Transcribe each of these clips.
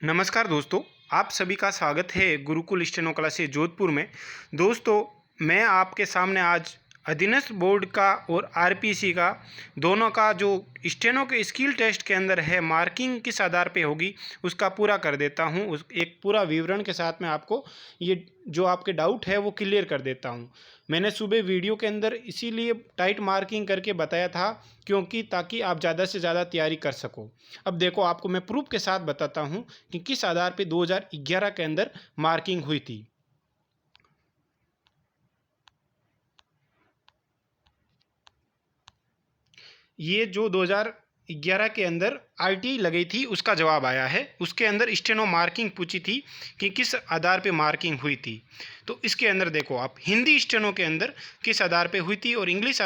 नमस्कार दोस्तों, आप सभी का स्वागत है गुरुकुल स्टेनो क्लासेस जोधपुर में। दोस्तों, मैं आपके सामने आज अधीनस्थ बोर्ड का और आरपीसी का दोनों का जो स्टेनो के स्किल टेस्ट के अंदर है मार्किंग किस आधार पे होगी उसका पूरा कर देता हूं। उस एक पूरा विवरण के साथ में आपको ये जो आपके डाउट है वो क्लियर कर देता हूं। मैंने सुबह वीडियो के अंदर इसीलिए टाइट मार्किंग करके बताया था क्योंकि ताकि आप ज़्यादा से ज़्यादा तैयारी कर सको। अब देखो, आपको मैं प्रूफ के साथ बताता हूं कि किस आधार पे 2011 के अंदर मार्किंग हुई थी। ये जो 2011 के अंदर आरटी लगी थी उसका जवाब आया है। उसके अंदर स्टेनो मार्किंग पूछी थी कि किस आधार पे मार्किंग हुई थी। तो इसके अंदर देखो, आप हिंदी स्टेनो के अंदर किस आधार पे हुई थी और इंग्लिश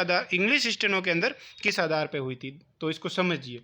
स्टेनो के अंदर किस आधार पे हुई थी, तो इसको समझिए।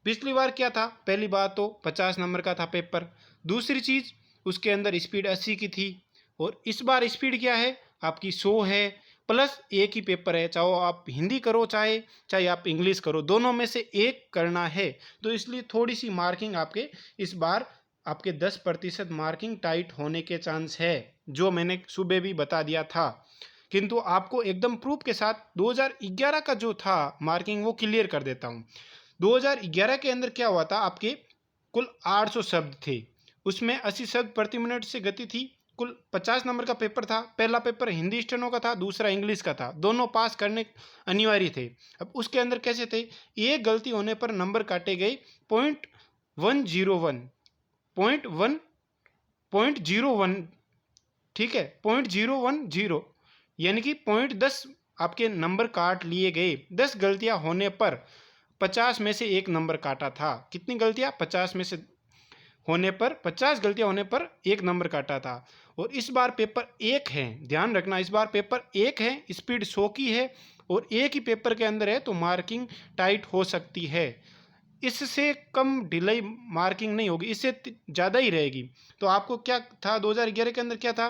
पिछली बार क्या था? पहली बात तो 50 नंबर का था पेपर। दूसरी चीज़, उसके अंदर स्पीड 80 की थी और इस बार स्पीड क्या है आपकी 100 है, प्लस एक ही पेपर है। चाहे आप हिंदी करो चाहे चाहे आप इंग्लिश करो, दोनों में से एक करना है। तो इसलिए थोड़ी सी मार्किंग आपके इस बार आपके 10% मार्किंग टाइट होने के चांस है, जो मैंने सुबह भी बता दिया था। किंतु आपको एकदम प्रूफ के साथ 2011 का जो था मार्किंग वो क्लियर कर देता हूँ। 2011 के अंदर क्या हुआ था, आपके कुल 800 शब्द थे। उसमें 80 शब्द प्रति मिनट से गति थी। कुल 50 नंबर का पेपर था। पहला पेपर हिंदी स्टेनो का था, दूसरा इंग्लिश का था। दोनों पास करने अनिवार्य थे। अब उसके अंदर कैसे थे, एक गलती होने पर नंबर काटे गए 0.101 0.1 ठीक है, 0.010, यानी कि 0.10 आपके नंबर काट लिए गए। 10 गलतियां होने पर 50 में से एक नंबर काटा था। कितनी गलतियां? 50 में से होने पर 50 गलतियां होने पर एक नंबर काटा था। और इस बार पेपर एक है, ध्यान रखना, इस बार पेपर एक है, स्पीड 100 की है और एक ही पेपर के अंदर है, तो मार्किंग टाइट हो सकती है। इससे कम डिले मार्किंग नहीं होगी, इससे ज़्यादा ही रहेगी। तो आपको क्या था 2011 के अंदर, क्या था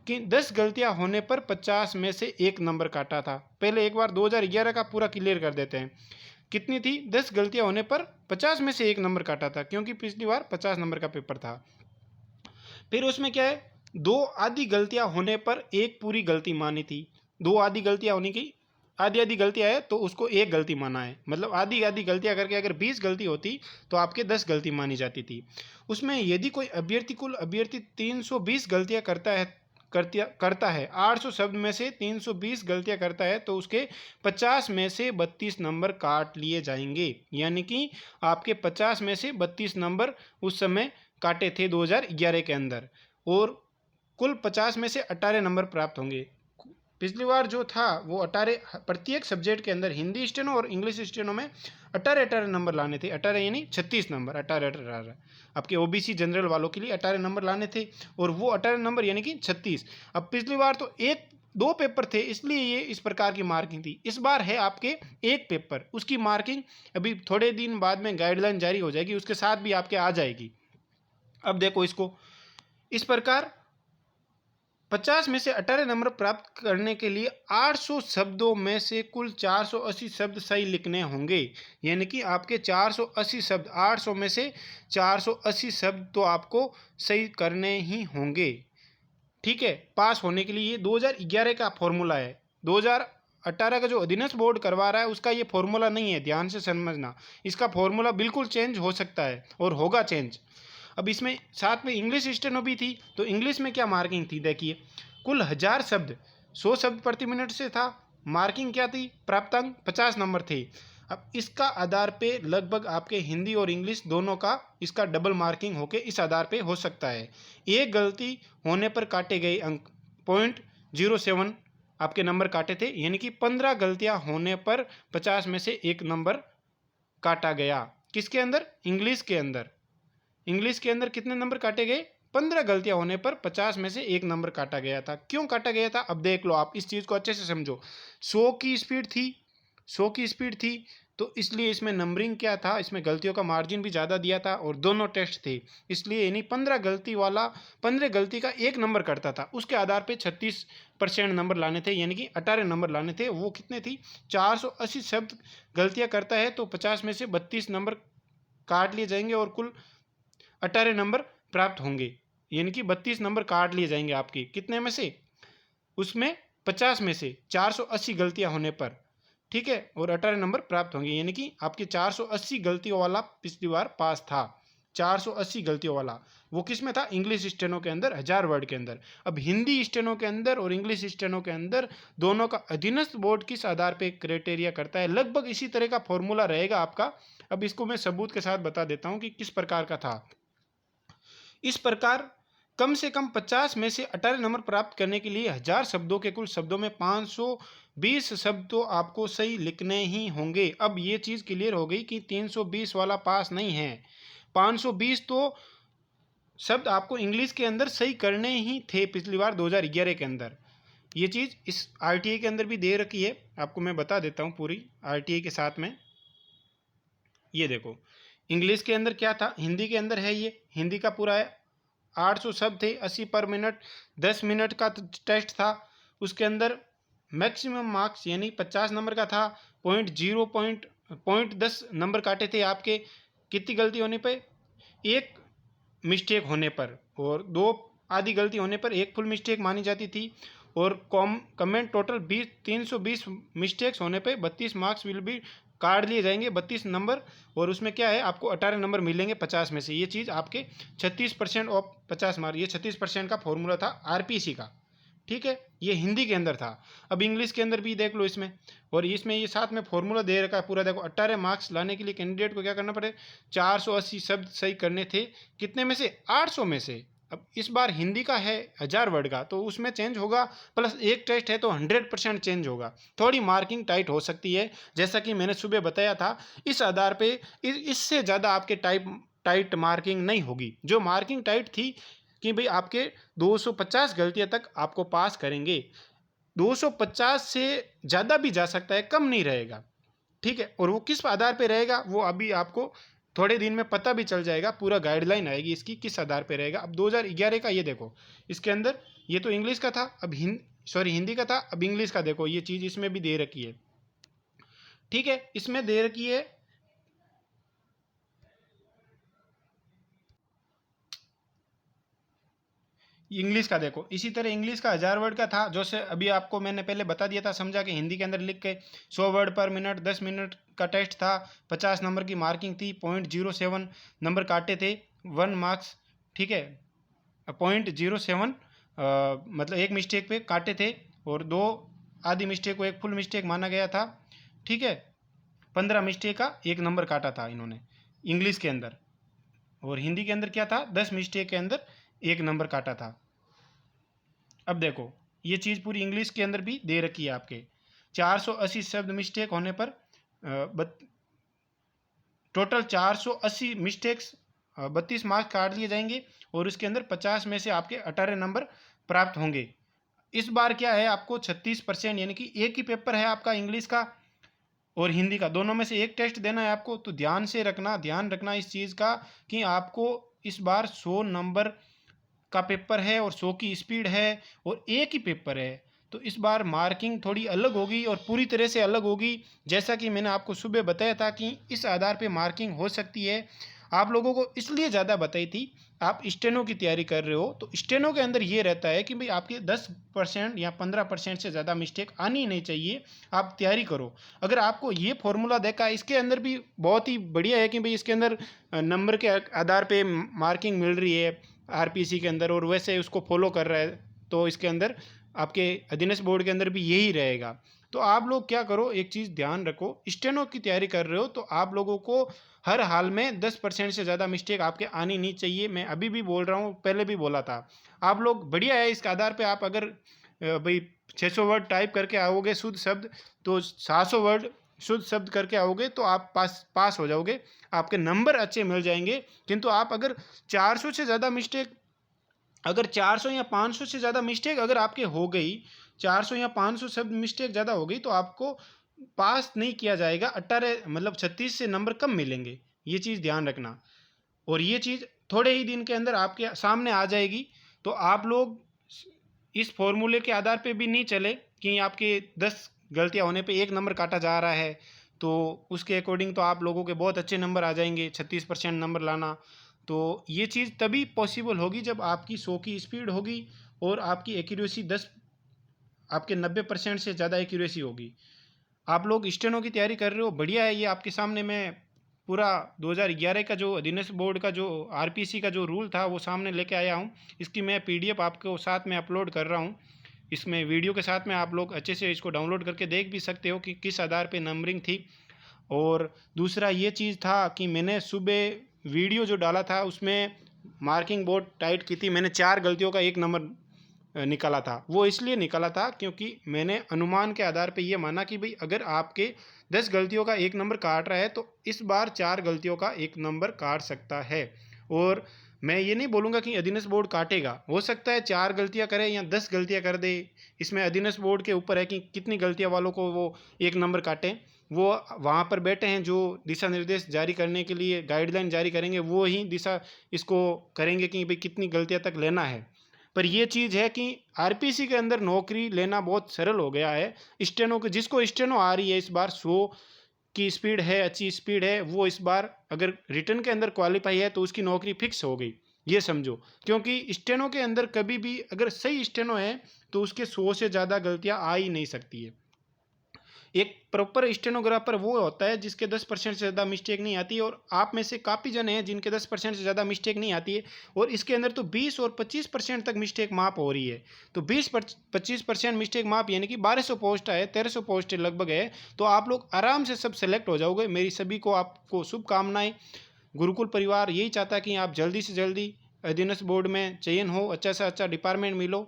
कि 10 गलतियां होने पर 50 में से एक नंबर काटा था। पहले एक बार 2011 का पूरा क्लियर कर देते हैं। कितनी थी? 10 गलतियां होने पर 50 में से एक नंबर काटा था, क्योंकि पिछली बार 50 नंबर का पेपर था। फिर उसमें क्या है, दो आधी गलतियां होने पर एक पूरी गलती मानी थी। दो आधी गलतियां होने की, आधी आधी गलतियां है तो उसको एक गलती माना है। मतलब आधी आधी गलतियां करके अगर 20 गलती होती तो आपके 10 गलती मानी जाती थी। उसमें यदि कोई कुल अभ्यर्थी 320 गलतियां करता है, 800 शब्द में से 320 गलतियां करता है, तो उसके 50 में से 32 नंबर काट लिए जाएंगे। यानी कि आपके 50 में से 32 नंबर उस समय काटे थे 2011 के अंदर, और कुल 50 में से 18 नंबर प्राप्त होंगे। पिछली बार जो था वो 18 प्रत्येक सब्जेक्ट के अंदर, हिंदी स्टेनो और इंग्लिश स्टेनो में 18 नंबर लाने थे। 18 यानी 36 नंबर, 18 आपके ओबीसी जनरल वालों के लिए 18 नंबर लाने थे, और वो 18 नंबर यानी कि 36। अब पिछली बार तो एक दो पेपर थे, इसलिए ये इस प्रकार की मार्किंग थी। इस बार है आपके एक पेपर, उसकी मार्किंग अभी थोड़े दिन बाद में गाइडलाइन जारी हो जाएगी, उसके साथ भी आपके आ जाएगी। अब देखो इसको इस प्रकार, 50 में से 18 नंबर प्राप्त करने के लिए 800 शब्दों में से कुल 480 शब्द सही लिखने होंगे। यानी कि आपके 480 शब्द, 800 में से 480 शब्द तो आपको सही करने ही होंगे। ठीक है, पास होने के लिए ये 2011 का फॉर्मूला है। 2018 का जो अधीनस्थ बोर्ड करवा रहा है उसका ये फॉर्मूला नहीं है, ध्यान से समझना। इसका फॉर्मूला बिल्कुल चेंज हो सकता है और होगा चेंज। अब इसमें साथ में इंग्लिश स्टेनो भी थी, तो इंग्लिश में क्या मार्किंग थी देखिए। कुल 1000 शब्द, 100 शब्द प्रति मिनट से था। मार्किंग क्या थी? प्राप्तांक 50 नंबर थे। अब इसका आधार पे लगभग आपके हिंदी और इंग्लिश दोनों का इसका डबल मार्किंग होके इस आधार पे हो सकता है। एक गलती होने पर काटे गए अंक 0.07 आपके नंबर काटे थे, यानी कि 15 गलतियां होने पर 50 में से एक नंबर काटा गया। किसके अंदर? इंग्लिश के अंदर। इंग्लिश के अंदर कितने नंबर काटे गए? 15 गलतियां होने पर 50 में से एक नंबर काटा गया था। क्यों काटा गया था? अब देख लो, आप इस चीज़ को अच्छे से समझो। 100 की स्पीड थी, 100 की स्पीड थी, तो इसलिए इसमें नंबरिंग क्या था, इसमें गलतियों का मार्जिन भी ज़्यादा दिया था और दोनों टेस्ट थे। इसलिए यानी 15 गलती का एक नंबर कटता था, उसके आधार पे 36% नंबर लाने थे, यानी कि 18 नंबर लाने थे। वो कितने थी? 480 शब्द गलतियाँ करता है तो 50 में से 32 नंबर काट लिए जाएंगे और कुल 18 नंबर प्राप्त होंगे, यानी कि 32 नंबर काट लिए जाएंगे आपके, कितने में से, उसमें 50 में से 480 गलतियां होने पर, ठीक है, और 18 नंबर प्राप्त होंगे, यानी कि आपके 480 गलतियों वाला पिछली बार पास था। 480 गलतियों वाला वो किस में था, इंग्लिश स्टेनो के अंदर, 1000 वर्ड के अंदर। अब हिंदी स्टेनो के अंदर और इंग्लिश स्टेनो के अंदर दोनों का अधीनस्थ बोर्ड किस आधार पे क्राइटेरिया करता है, लगभग इसी तरह का फॉर्मूला रहेगा आपका। अब इसको मैं सबूत के साथ बता देता हूं कि किस प्रकार का था। इस प्रकार कम से कम 50 में से 18 नंबर प्राप्त करने के लिए 1000 शब्दों के कुल शब्दों में 520 शब्द तो आपको सही लिखने ही होंगे। अब ये चीज़ क्लियर हो गई कि 320 वाला पास नहीं है, 520 तो शब्द आपको इंग्लिश के अंदर सही करने ही थे पिछली बार 2011 के अंदर। ये चीज़ इस आरटीआई के अंदर भी दे रखी है, आपको मैं बता देता हूँ पूरी आरटीआई के साथ में। ये देखो इंग्लिश के अंदर क्या था, हिंदी के अंदर है, ये हिंदी का पूरा है, 800 शब्द थे, 80 पर मिनट, 10 मिनट का टेस्ट था। उसके अंदर मैक्सिमम मार्क्स यानी 50 नंबर का था, पॉइंट 10 नंबर काटे थे आपके, कितनी गलती होने पे, एक मिस्टेक होने पर, और 2 आधी गलती होने पर 1 फुल मिस्टेक मानी जाती थी, और कमेंट टोटल 320 मिस्टेक्स होने पे 32 मार्क्स विल बी काट लिए जाएंगे, 32 नंबर, और उसमें क्या है आपको 18 नंबर मिलेंगे 50 में से। ये चीज़ आपके 36% ऑफ 50 मार्क, ये 36% का फॉर्मूला था आरपीसी का, ठीक है, ये हिंदी के अंदर था। अब इंग्लिश के अंदर भी देख लो इसमें, और इसमें ये साथ में फॉर्मूला दे रखा है पूरा, देखो 18 मार्क्स लाने के लिए कैंडिडेट को क्या करना पड़े, 480 शब्द सही करने थे, कितने में से, 800 में से। अब इस बार हिंदी का है 1000 वर्ड का, तो उसमें चेंज होगा, प्लस एक टेस्ट है तो 100% चेंज होगा, थोड़ी मार्किंग टाइट हो सकती है, जैसा कि मैंने सुबह बताया था। इस आधार पे इससे ज़्यादा आपके टाइट मार्किंग नहीं होगी। जो मार्किंग टाइट थी कि भाई आपके 250 गलतियां तक आपको पास करेंगे, 250 से ज़्यादा भी जा सकता है, कम नहीं रहेगा, ठीक है। और वो किस आधार पे रहेगा वो अभी आपको थोड़े दिन में पता भी चल जाएगा, पूरा गाइडलाइन आएगी इसकी किस आधार पे रहेगा। अब 2011 का ये देखो, इसके अंदर ये तो इंग्लिश का था, अब हिंदी का था, अब इंग्लिश का देखो, ये चीज़ इसमें भी दे रखी है, ठीक है, इसमें दे रखी है इंग्लिश का। देखो इसी तरह इंग्लिश का 1000 वर्ड का था, जो से अभी आपको मैंने पहले बता दिया था, समझा कि हिंदी के अंदर लिख के 100 वर्ड पर मिनट, 10 मिनट का टेस्ट था, 50 नंबर की मार्किंग थी, 0.07 नंबर काटे थे, 1 मार्क्स, ठीक है, 0.07 मतलब एक मिस्टेक पे काटे थे, और 2 आधी मिस्टेक को 1 फुल मिस्टेक माना गया था, ठीक है, 15 मिस्टेक का 1 नंबर काटा था इन्होंने इंग्लिश के अंदर। और हिंदी के अंदर क्या था, 10 मिस्टेक के अंदर 1 नंबर काटा था। अब देखो ये चीज़ पूरी इंग्लिश के अंदर भी दे रखी है आपके, 480 शब्द मिस्टेक होने पर टोटल 480 मिस्टेक्स, 32 मार्क्स काट लिए जाएंगे, और उसके अंदर 50 में से आपके 18 नंबर प्राप्त होंगे। इस बार क्या है आपको 36%, यानी कि एक ही पेपर है आपका इंग्लिश का और हिंदी का, दोनों में से एक टेस्ट देना है आपको। तो ध्यान रखना इस चीज़ का कि आपको इस बार 100 नंबर का पेपर है और 100 की स्पीड है और एक ही पेपर है, तो इस बार मार्किंग थोड़ी अलग होगी और पूरी तरह से अलग होगी। जैसा कि मैंने आपको सुबह बताया था कि इस आधार पे मार्किंग हो सकती है, आप लोगों को इसलिए ज़्यादा बताई थी, आप स्टेनो की तैयारी कर रहे हो तो स्टेनो के अंदर ये रहता है कि भाई आपके 10% या 15% से ज़्यादा मिस्टेक आनी नहीं चाहिए, आप तैयारी करो। अगर आपको ये फॉर्मूला देखा, इसके अंदर भी बहुत ही बढ़िया है कि भाई इसके अंदर नंबर के आधार पे मार्किंग मिल रही है आरपीसी के अंदर, और वैसे उसको फॉलो कर रहा है, तो इसके अंदर आपके अधीनस्थ बोर्ड के अंदर भी यही रहेगा। तो आप लोग क्या करो, एक चीज़ ध्यान रखो, स्टेनो की तैयारी कर रहे हो तो आप लोगों को हर हाल में 10% से ज़्यादा मिस्टेक आपके आनी नहीं चाहिए। मैं अभी भी बोल रहा हूँ, पहले भी बोला था। आप लोग बढ़िया है, इसके आधार पे आप अगर भाई 600 वर्ड टाइप करके आओगे शुद्ध शब्द, तो 700 वर्ड शुद्ध शब्द करके आओगे तो आप पास हो जाओगे, आपके नंबर अच्छे मिल जाएंगे। किंतु आप अगर 400 से ज़्यादा मिस्टेक, अगर 400 या 500 से ज़्यादा मिस्टेक अगर आपके हो गई, 400 या 500 शब्द मिस्टेक ज़्यादा हो गई, तो आपको पास नहीं किया जाएगा, 18 मतलब 36 से नंबर कम मिलेंगे, ये चीज़ ध्यान रखना। और ये चीज़ थोड़े ही दिन के अंदर आपके सामने आ जाएगी। तो आप लोग इस फॉर्मूले के आधार पे भी नहीं चले कि आपके 10 गलतियां होने पे 1 नंबर काटा जा रहा है, तो उसके अकॉर्डिंग तो आप लोगों के बहुत अच्छे नंबर आ जाएंगे, 36% नंबर लाना तो ये चीज़ तभी पॉसिबल होगी जब आपकी 100 की स्पीड होगी और आपकी एक्यूरेसी 10 आपके 90% से ज़्यादा एक्यूरेसी होगी। आप लोग स्टेनो की तैयारी कर रहे हो, बढ़िया है। ये आपके सामने मैं पूरा 2011 का जो अधीनस्थ बोर्ड का जो आरपीसी का जो रूल था वो सामने लेके आया हूँ। इसकी मैं पीडीएफ आपको साथ में अपलोड कर रहा हूँ। इसमें वीडियो के साथ में आप लोग अच्छे से इसको डाउनलोड करके देख भी सकते हो कि किस आधार पे नंबरिंग थी। और दूसरा ये चीज़ था कि मैंने सुबह वीडियो जो डाला था उसमें मार्किंग बहुत टाइट की थी। मैंने 4 गलतियों का 1 नंबर निकाला था। वो इसलिए निकाला था क्योंकि मैंने अनुमान के आधार पे ये माना कि भाई अगर आपके 10 गलतियों का 1 नंबर काट रहा है तो इस बार 4 गलतियों का 1 नंबर काट सकता है। और मैं ये नहीं बोलूँगा कि अधीनस्थ बोर्ड काटेगा, हो सकता है 4 गलतियाँ करे या 10 गलतियाँ कर दे। इसमें अधीनस्थ बोर्ड के ऊपर है कि कितनी गलतियाँ वालों को वो 1 नंबर काटें। वो वहाँ पर बैठे हैं जो दिशा निर्देश जारी करने के लिए गाइडलाइन जारी करेंगे, वो ही दिशा इसको करेंगे कि भाई कितनी गलतियाँ तक लेना है। पर ये चीज़ है कि आरपीसी के अंदर नौकरी लेना बहुत सरल हो गया है। स्टेनो के जिसको स्टेनो आ रही है इस बार 100 की स्पीड है, अच्छी स्पीड है, वो इस बार अगर रिटर्न के अंदर क्वालिफाई है तो उसकी नौकरी फिक्स हो गई, ये समझो। क्योंकि स्टेनो के अंदर कभी भी अगर सही स्टेनो है तो उसके 100 से ज़्यादा गलतियाँ आ ही नहीं सकती है। एक प्रॉपर स्टेनोग्राफर वो होता है जिसके 10% से ज़्यादा मिस्टेक नहीं आती, और आप में से काफ़ी जने हैं जिनके 10% से ज़्यादा मिस्टेक नहीं आती है, और इसके अंदर तो 20 और 25% तक मिस्टेक माप हो रही है। तो 20-25% मिस्टेक माप यानी कि 1200 पोस्ट है, 1300 पोस्ट लगभग है। तो आप लोग आराम से सब सेलेक्ट हो जाओगे। मेरी सभी को आपको शुभकामनाएं। गुरुकुल परिवार यही चाहता है कि आप जल्दी से जल्दी अधीनस्थ बोर्ड में चयन हो, अच्छा से अच्छा डिपार्टमेंट मिलो।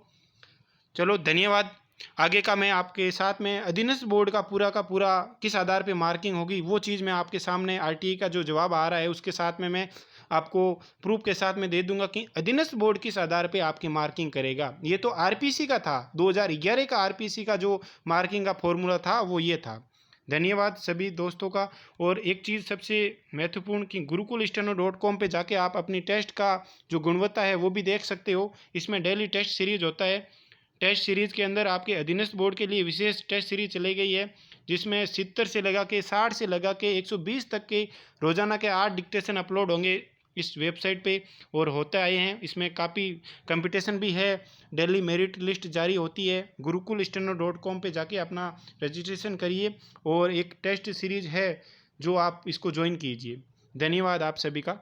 चलो धन्यवाद। आगे का मैं आपके साथ में अधीनस्थ बोर्ड का पूरा किस आधार पे मार्किंग होगी वो चीज़ मैं आपके सामने आरटीई का जो जवाब आ रहा है उसके साथ में मैं आपको प्रूफ के साथ में दे दूंगा कि अधीनस्थ बोर्ड किस आधार पे आपकी मार्किंग करेगा। ये तो आरपीसी का था, 2011 का आरपीसी का जो मार्किंग का फॉर्मूला था वो ये था। धन्यवाद सभी दोस्तों का। और एक चीज़ सबसे महत्वपूर्ण कि gurukulsteno.com पे जाके आप अपनी टेस्ट का जो गुणवत्ता है वो भी देख सकते हो। इसमें डेली टेस्ट सीरीज होता है। टेस्ट सीरीज़ के अंदर आपके अधीनस्थ बोर्ड के लिए विशेष टेस्ट सीरीज चलाई गई है, जिसमें 70 से लगा के 60 से लगा के 120 तक के रोज़ाना के 8 डिक्टेशन अपलोड होंगे इस वेबसाइट पे और होते आए हैं। इसमें काफ़ी कंपटीशन भी है, डेली मेरिट लिस्ट जारी होती है। gurukulsteno.com पे जाके अपना रजिस्ट्रेशन करिए और एक टेस्ट सीरीज है जो आप इसको ज्वाइन कीजिए। धन्यवाद आप सभी का।